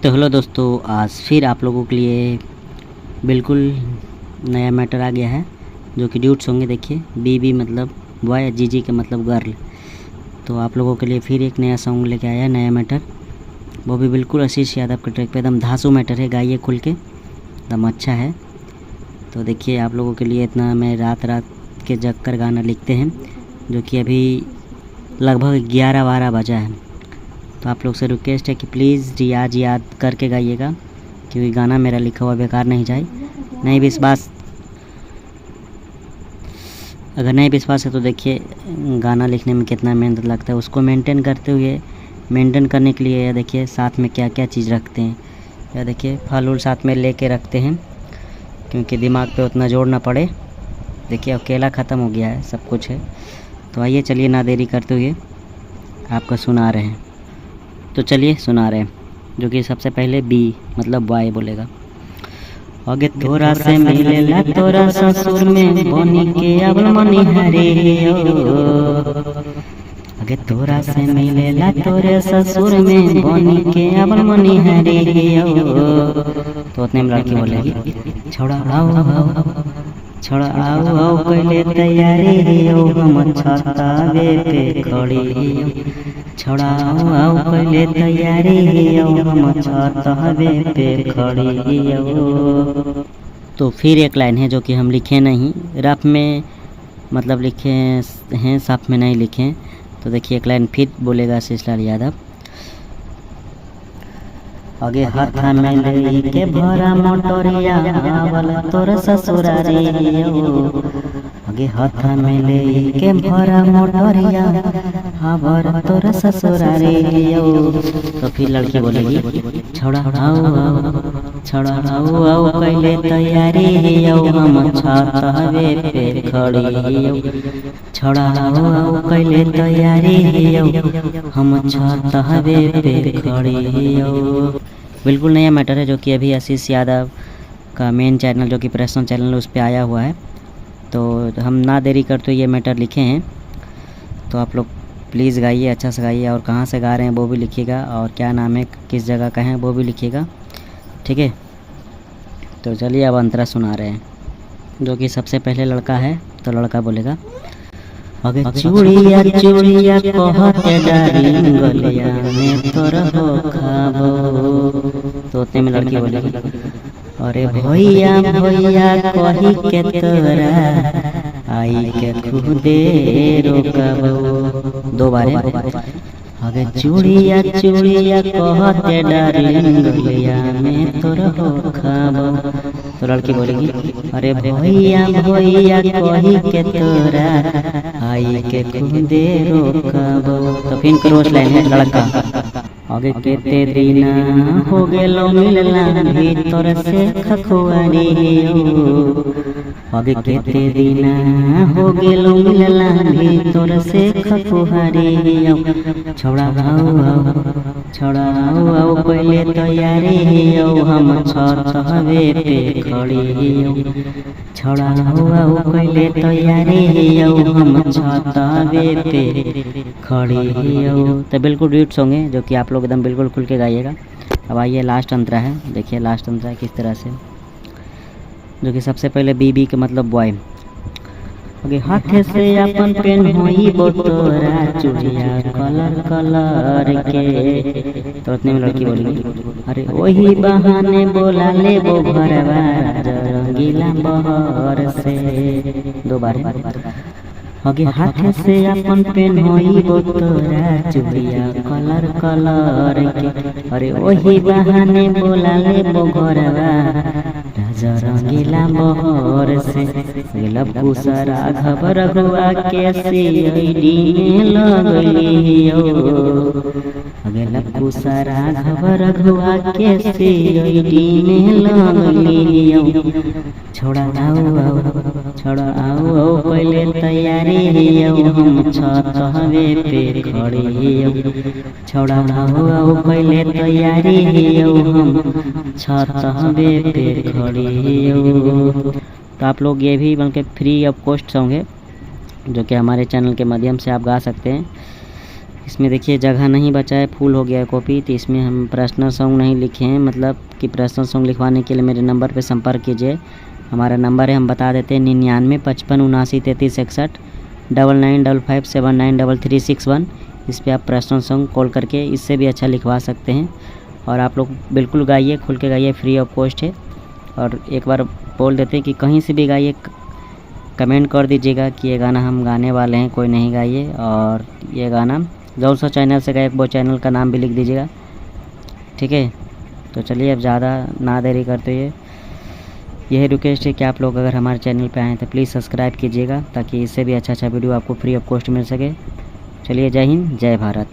तो हेलो दोस्तों, आज फिर आप लोगों के लिए बिल्कुल नया मैटर आ गया है जो कि ड्यूट सॉन्ग है। देखिए, बीबी मतलब बॉय, जीजी के मतलब गर्ल। तो आप लोगों के लिए फिर एक नया सॉन्ग लेके आया है, नया मैटर, वो भी बिल्कुल आशीष यादव के ट्रैक पे। एकदम धांसू मैटर है, गाइए खुल के, एकदम अच्छा है। तो देखिए, आप लोगों के लिए इतना मैं रात रात के जग कर गाना लिखते हैं, जो कि अभी लगभग 11-12 बजा है। तो आप लोग से रिक्वेस्ट है कि प्लीज़ रियाज याद करके गाइएगा, क्योंकि गाना मेरा लिखा हुआ बेकार नहीं जाए। अगर नहीं विश्वास है तो देखिए गाना लिखने में कितना मेहनत लगता है, उसको मेंटेन करते हुए, मेंटेन करने के लिए यह देखिए साथ में क्या क्या चीज़ रखते हैं। यह देखिए फल उल साथ में लेके रखते हैं, क्योंकि दिमाग पे उतना जोर ना पड़े। देखिए अकेला ख़त्म हो गया है, सब कुछ है। तो आइए चलिए ना देरी करते हुए आपको सुना रहे हैं। तो चलिए सुना रहे हैं, जो कि सबसे पहले बी मतलब बॉय बोलेगा। आगे तोरा से मिलेला तोरा ससुर में बनी के अबल मनी हरे आगे तोरा से मिलेला तोरे ससुर में बनी के अबल मनी हरे तो उतने में लड़की बोलेगी, छोड़ा आओ छोड़ा आओ कैले तैयारी हो, हम छतावे पे खड़ी छोड़ा आओ कैले तैयारी हो, हम छतावे पे खड़ी हो। तो फिर एक लाइन है जो कि हम लिखे नहीं, रफ में मतलब लिखे हैं, साफ में नहीं लिखे। तो देखिए एक लाइन फिर बोलेगा आशीष लाल यादव। आगे हाथ में ले के भरा मोटरिया आवल तोर ससुरारी आगे हाथ में ले के भरा मोटरिया आवर तोर ससुरारी। तो फिर लड़की बोलेगी, छोड़ा आओ कैले तैयारी हम छतावे पे खड़ी छोड़ा आओ कैले तैयारी हम छतावे पे खड़ी। बिल्कुल नया मैटर है, जो कि अभी आशीष यादव का मेन चैनल, जो कि पर्सनल चैनल है, उस पर आया हुआ है। तो हम ना देरी करते ये मैटर लिखे हैं। तो आप लोग प्लीज़ गाइए, अच्छा से गाइए, और कहाँ से गा रहे हैं वो भी लिखिएगा, और क्या नाम है, किस जगह का है वो भी लिखिएगा, ठीक है। तो चलिए अब अंतरा सुना रहे हैं, जो कि सबसे पहले लड़का है। तो लड़का बोलेगा, आगे चूड़िया चूड़िया कहते डारी गलिया में तोर हो खाबो। तो उतने में लड़की बोलेगी, अरे भैया भैया कही के तोरा आई के खुदे रोकबो। दो बार आगे चूड़िया चूड़िया कहते डारी गलिया में तोर हो खाबो। तो लड़की बोलेगी, अरे भैया भैया कही के तोरा आई के खुदे रोकबो। तो फिर क्रॉस लाइन है लड़का, आगे केते दिन हो गेलो मिलला भीतर से खखुआरी आगे केते दिन हो गेलो मिलला भीतर से खखुआरी छोड़ा आओ पहले तैयारी हम छतवे पे खड़ी छोड़ा आओ पहले तैयारी हम छतवे पे खड़ी। तो बिल्कुल ड्यूट सॉन्ग है, जो कि आप लोग एकदम बिल्कुल खुल के गाइएगा। अब आइए लास्ट अंतरा है, देखिए लास्ट अंतरा किस तरह से, जो कि सबसे पहले बीबी के मतलब बॉय। आगे हाथ से अपन पेन होई बोतोरा चूड़िया कलर कलर के। तो उतने में लड़की बोलेगी, अरे वही बहाने बोला ले वो भरवा रंगीला बहर से। दो बार आगे हाथ से अपन पेन होई बोतोरा चूड़िया कलर कलर के। अरे वही बहाने बोला ले वो भरवा राजा रंगीला बहर से। लपू सारा खबर हुआ के सीडी में लगली अगे लपू सारा खबर हुआ के सीडी में लगली छोड़ा आओ पहले तैयारी हम छतवे पे खड़ी छोड़ा आओ पहले तैयारी हम छतवे पे खड़ी। तो आप लोग ये भी बल्कि फ्री ऑफ कॉस्ट सॉन्ग है, जो कि हमारे चैनल के माध्यम से आप गा सकते हैं। इसमें देखिए जगह नहीं बचा है, फुल हो गया है कॉपी। तो इसमें हम पर्सनल सॉन्ग नहीं लिखे हैं, मतलब कि पर्सनल सॉन्ग लिखवाने के लिए मेरे नंबर पे संपर्क कीजिए। हमारा नंबर है, हम बता देते हैं, 9955793161 9955793361। इस पर आप पर्सनल सॉन्ग कॉल करके इससे भी अच्छा लिखवा सकते हैं। और आप लोग बिल्कुल गाइए, खुल के गाइए, फ्री ऑफ कॉस्ट है। और एक बार बोल देते हैं कि कहीं से भी गाइए, कमेंट कर दीजिएगा कि ये गाना हम गाने वाले हैं, कोई नहीं गाइए। और ये गाना जो सा चैनल से गाए वो चैनल का नाम भी लिख दीजिएगा, ठीक है। तो चलिए अब ज़्यादा ना देरी करते हुए यही रिक्वेस्ट है कि आप लोग अगर हमारे चैनल पे आएँ तो प्लीज़ सब्सक्राइब कीजिएगा, ताकि इससे भी अच्छा वीडियो आपको फ्री ऑफ कॉस्ट मिल सके। चलिए, जय हिंद, जय भारत।